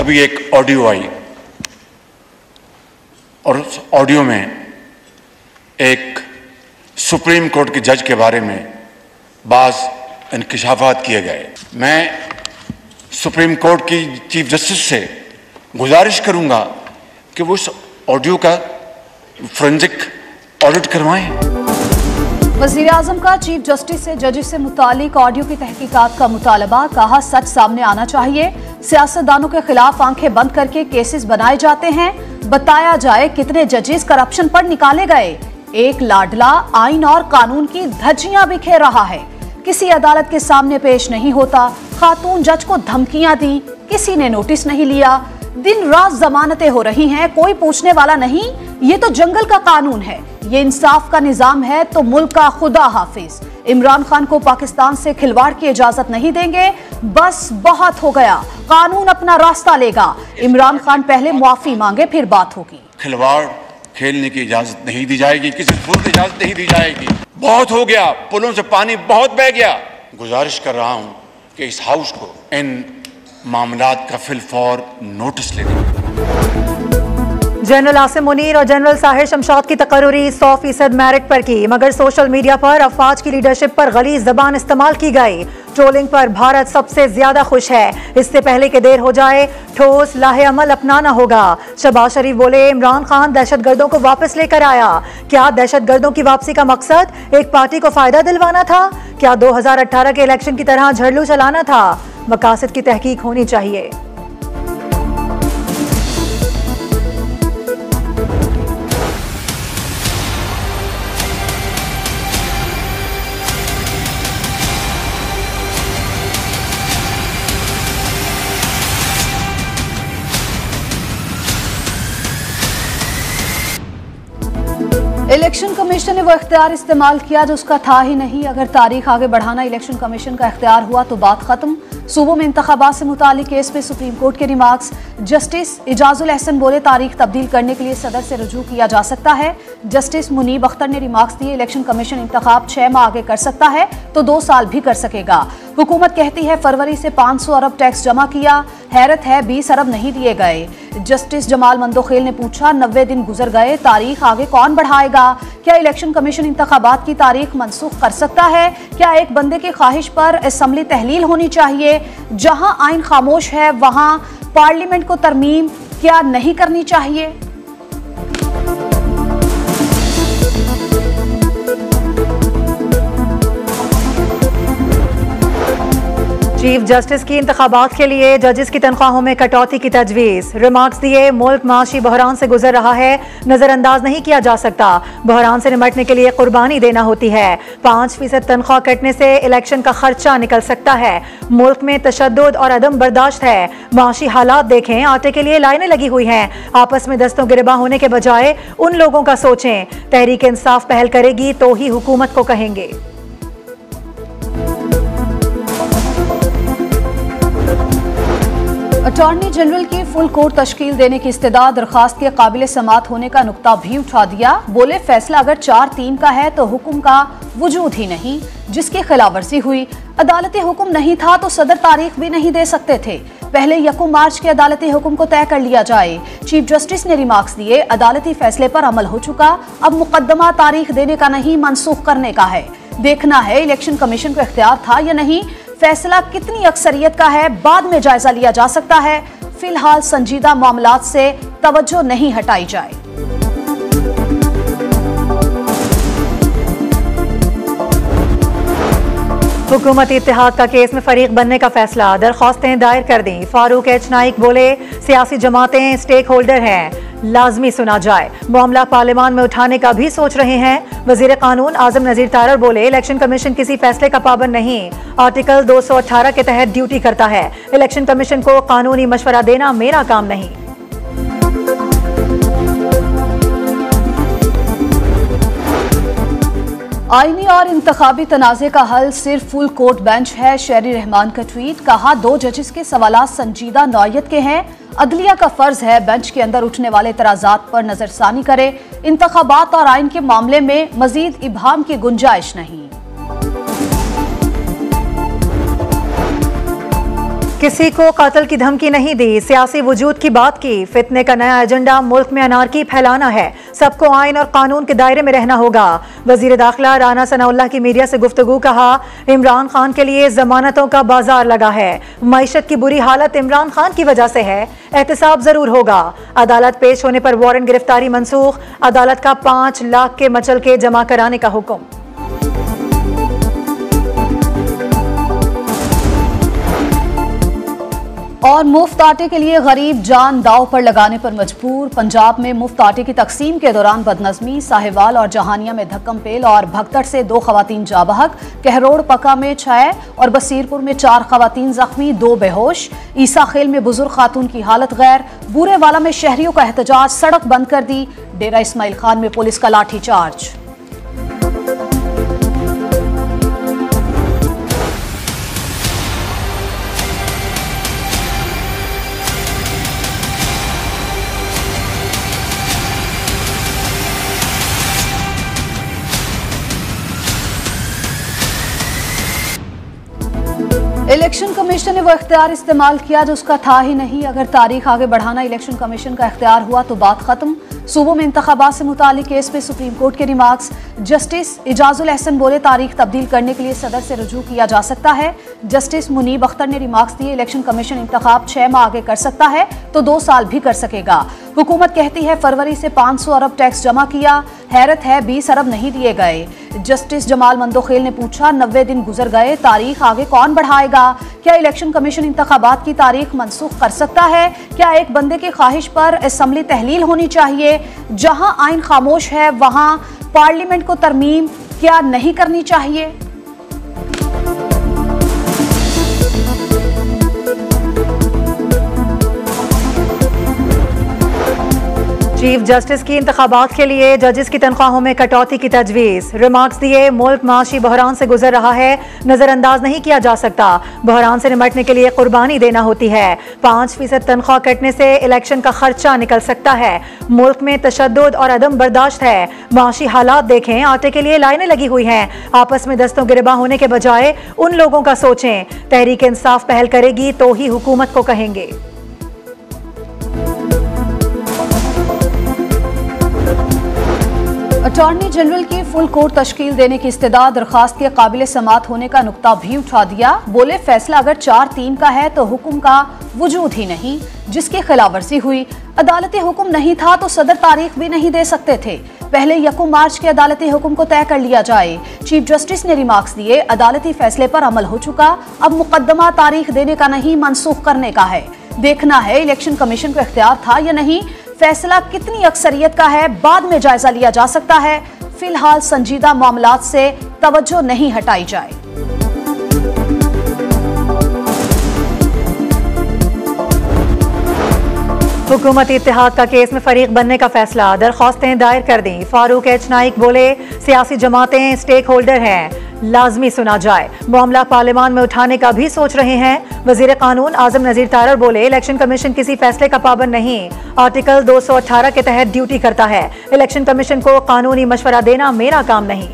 अभी एक ऑडियो आई और उस ऑडियो में एक सुप्रीम कोर्ट के जज के बारे में बाज़ इंकशाफात किए गए। मैं सुप्रीम कोर्ट की चीफ जस्टिस से गुजारिश करूंगा कि वो इस ऑडियो का फोरेंसिक ऑडिट करवाएं। वज़ीर आज़म का चीफ जस्टिस से जजेस से मुतालिक ऑडियो की तहकीकात का मुतालबा। कहा सच सामने आना चाहिए। सियासतदानों के खिलाफ आंखें बंद करके केसेस बनाए जाते हैं। बताया जाए कितने जजेस करप्शन पर निकाले गए। एक लाडला आइन और कानून की धज्जियां बिखेर रहा है, किसी अदालत के सामने पेश नहीं होता। खातून जज को धमकियां दी, किसी ने नोटिस नहीं लिया। दिन रात जमानतें हो रही हैं, कोई पूछने वाला नहीं। ये तो जंगल का कानून है, ये इंसाफ का निजाम है तो मुल्क का खुदा हाफिज। इमरान खान को पाकिस्तान से खिलवाड़ की इजाजत नहीं देंगे। बस बहुत हो गया, कानून अपना रास्ता लेगा। इमरान खान पहले मुआफी मांगे फिर बात होगी। खिलवाड़ खेलने की इजाजत नहीं दी जाएगी, किसी सूरत इजाजत नहीं दी जाएगी। बहुत हो गया, पुलों से पानी बहुत बह गया। गुजारिश कर रहा हूं कि इस हाउस को इन मामलात का फिलफौर नोटिस लेने। जनरल आसिम मुनीर और जनरल साहिर शमशाद की तकर्री 100% मेरिट पर की, मगर सोशल मीडिया पर अफवाज की लीडरशिप पर गलीज जबान इस्तेमाल की गई। ट्रोलिंग पर भारत सबसे ज्यादा खुश है, इससे पहले कि देर हो जाए ठोस लाहे अमल अपनाना होगा। शहबाज शरीफ बोले इमरान खान दहशतगर्दों को वापस लेकर आया। क्या दहशतगर्दों की वापसी का मकसद एक पार्टी को फायदा दिलवाना था? क्या 2018 के इलेक्शन की तरह झड़लू चलाना था? मकासद की तहकीक होनी चाहिए। इलेक्शन कमीशन ने वो इख्तियार इस्तेमाल किया जो उसका था ही नहीं। अगर तारीख आगे बढ़ाना इलेक्शन कमीशन का इख्तियार हुआ तो बात खत्म। सूबों में इंतखाबात से मुतालिक केस पे सुप्रीम कोर्ट के रिमार्क्स। जस्टिस इजाजुल अहसन बोले तारीख तब्दील करने के लिए सदर से रुजू किया जा सकता है। जस्टिस मुनीब अख्तर ने रिमार्क्स दिए इलेक्शन कमीशन इंतखाब 6 माह आगे कर सकता है तो 2 साल भी कर सकेगा। हुकूमत कहती है फरवरी से 500 अरब टैक्स जमा किया, हैरत है 20 अरब नहीं दिए गए। जस्टिस जमाल मंदोखेल ने पूछा 90 दिन गुजर गए, तारीख आगे कौन बढ़ाएगा? क्या इलेक्शन कमीशन इंतखाबात की तारीख मनसूख कर सकता है? क्या एक बंदे की ख्वाहिश पर असम्बली तहलील होनी चाहिए? जहां आइन खामोश है वहां पार्लियामेंट को तरमीम क्या नहीं करनी चाहिए? चीफ जस्टिस की इंतखाबात के लिए जजेस की तनख्वाहों में कटौती की तजवीज़। रिमार्क्स दिए मुल्क माशी बहरान से गुजर रहा है, नज़रअंदाज नहीं किया जा सकता। बहरान से निमटने के लिए कुर्बानी देना होती है। 5% तनख्वाह कटने से इलेक्शन का खर्चा निकल सकता है। मुल्क में तशद्दुद और अदम बर्दाश्त है। माशी हालात देखें, आटे के लिए लाइनें लगी हुई हैं। आपस में दस्तों गिरबा होने के बजाय उन लोगों का सोचें। तहरीक इंसाफ पहल करेगी तो ही हुकूमत को कहेंगे। अटॉर्नी जनरल की फुल कोर्ट तश्कील देने की इस्तेदा दरखास्त के काबिल समात होने का नुक्ता भी उठा दिया। बोले फैसला अगर 4-3 का है तो हुक्म का वजूद ही नहीं। जिसकी खिलाफवर्जी हुई अदालती हुक्म नहीं था तो सदर तारीख भी नहीं दे सकते थे। पहले 1 मार्च के अदालती हुक्म को तय कर लिया जाए। चीफ जस्टिस ने रिमार्क्स दिए अदालती फैसले पर अमल हो चुका, अब मुकदमा तारीख देने का नहीं मनसूख करने का है। देखना है इलेक्शन कमीशन को इख्तियार था या नहीं। फैसला कितनी अक्सरियत का है बाद में जायजा लिया जा सकता है। फिलहाल संजीदा मामलात से तवज्जो नहीं हटाई जाए। हुकूमती इत्तेहाद का केस में फरीक बनने का फैसला, दरख्वास्तें दायर कर दी। फारूक एच नाइक बोले सियासी जमातें स्टेक होल्डर हैं, लाजमी सुना जाए। मामला पार्लियामान में उठाने का भी सोच रहे हैं। वजीर कानून आजम नजीर तारर बोले इलेक्शन कमीशन किसी फैसले का पाबंद नहीं, आर्टिकल 218 के तहत ड्यूटी करता है। इलेक्शन कमीशन को कानूनी मशवरा देना मेरा काम नहीं। आईनी और इंतखाबी तनाज़े का हल सिर्फ फुल कोर्ट बेंच है। शहरी रहमान का ट्वीट। कहा 2 जजेस के सवालात संजीदा नौयत के हैं। अदलिया का फर्ज है बेंच के अंदर उठने वाले तराजात पर नजरसानी करे। इंतखाबात और आइन के मामले में मजीद इब्हाम की गुंजाइश नहीं। किसी को कत्ल की धमकी नहीं दी, सियासी वजूद की बात की। फितने का नया एजेंडा मुल्क में अनारकी फैलाना है। सबको आइन और कानून के दायरे में रहना होगा। वजीर दाखिला राना सनाउल्लाह की मीडिया से गुफ्तगू। कहा, इमरान खान के लिए जमानतों का बाजार लगा है। मईशत की बुरी हालत इमरान खान की वजह से है। एहतसाब जरूर होगा। अदालत पेश होने पर वारंट गिरफ्तारी मनसूख। अदालत का 5 लाख के मचल के जमा कराने का हुक्म। और मुफ्त आटे के लिए गरीब जान दांव पर लगाने पर मजबूर। पंजाब में मुफ्त आटे की तकसीम के दौरान बदनज़मी। साहिवाल और जहानिया में धक्कम पेल और भगतड़ से 2 खवातीन जाबहक। कहरोड़ पका में 6 और बसीरपुर में 4 खवातीन जख्मी, 2 बेहोश। ईसा खेल में बुजुर्ग खातून की हालत गैर। बूरेवाला में शहरियों का एहतजाज, सड़क बंद कर दी। डेरा इस्माइल खान में पुलिस का लाठीचार्ज। इलेक्शन कमीशन ने वो इख्तियार इस्तेमाल किया जो उसका था ही नहीं। अगर तारीख आगे बढ़ाना इलेक्शन कमीशन का इख्तियार हुआ तो बात खत्म। सूबों में इंतखाबात से मुतालिक केस पे सुप्रीम कोर्ट के रिमार्क्स। जस्टिस इजाजुल एहसन बोले, तारीख तब्दील करने के लिए सदर से रुजू किया जा सकता है। जस्टिस मुनीब अख्तर ने रिमार्क्स दिए, इलेक्शन कमीशन इंतखाब 6 माह आगे कर सकता है तो 2 साल भी कर सकेगा। हुकूमत कहती है फरवरी से 500 अरब टैक्स जमा किया। हैरत है 20 अरब नहीं दिए गए। जस्टिस जमाल मंदोखेल ने पूछा, 90 दिन गुजर गए, तारीख आगे कौन बढ़ाएगा? क्या इलेक्शन कमीशन इंतखाबात की तारीख मनसूख कर सकता है? क्या एक बंदे की ख्वाहिश पर असम्बली तहलील होनी चाहिए? जहां आइन खामोश है वहां पार्लियामेंट को तरमीम क्या नहीं करनी चाहिए? चीफ जस्टिस की इंतखाबात के लिए जजेस की तनख्वाहों में कटौती की तजवीज़। रिमार्क्स दिए, मुल्क माशी बहरान से गुजर रहा है, नजरअंदाज नहीं किया जा सकता। बहरान से निमटने के लिए कुर्बानी देना होती है। 5% तनख्वाह कटने से इलेक्शन का खर्चा निकल सकता है। मुल्क में तशद्दुद और अदम बर्दाश्त है। माशी हालात देखें, आटे के लिए लाइनें लगी हुई हैं। आपस में दस्तों गिरबा होने के बजाय उन लोगों का सोचें। तहरीक इंसाफ पहल करेगी तो ही हुकूमत को कहेंगे। अटॉर्नी जनरल की फुल कोर्ट तश्कील देने की इस्तेदा, दरखास्त के काबिल समात होने का नुक्ता भी उठा दिया। बोले, फैसला अगर 4-3 का है तो हुक्म का वजूद ही नहीं। जिसकी खिलाफवर्जी हुई, अदालती हुक्म नहीं था तो सदर तारीख भी नहीं दे सकते थे। पहले 1 मार्च के अदालती हुक्म को तय कर लिया जाए। चीफ जस्टिस ने रिमार्क्स दिए, अदालती फैसले पर अमल हो चुका, अब मुकदमा तारीख देने का नहीं मनसूख करने का है। देखना है इलेक्शन कमीशन को इख्तियार था या नहीं। फैसला कितनी अक्सरियत का है बाद में जायजा लिया जा सकता है। फिलहाल संजीदा मामलात से तवज्जो नहीं हटाई जाए। हुकूमती इत्तेहाद का केस में फरीक बनने का फैसला, दरख्वास्तें दायर कर दी। फारूक एच नाइक बोले, सियासी जमातें स्टेक होल्डर हैं, लाजमी सुना जाए। मामला पार्लियामान में उठाने का भी सोच रहे हैं। वजीर कानून आजम नजीर तारर बोले, इलेक्शन कमीशन किसी फैसले का पाबंद नहीं, आर्टिकल 218 के तहत ड्यूटी करता है। इलेक्शन कमीशन को कानूनी मशवरा देना मेरा काम नहीं।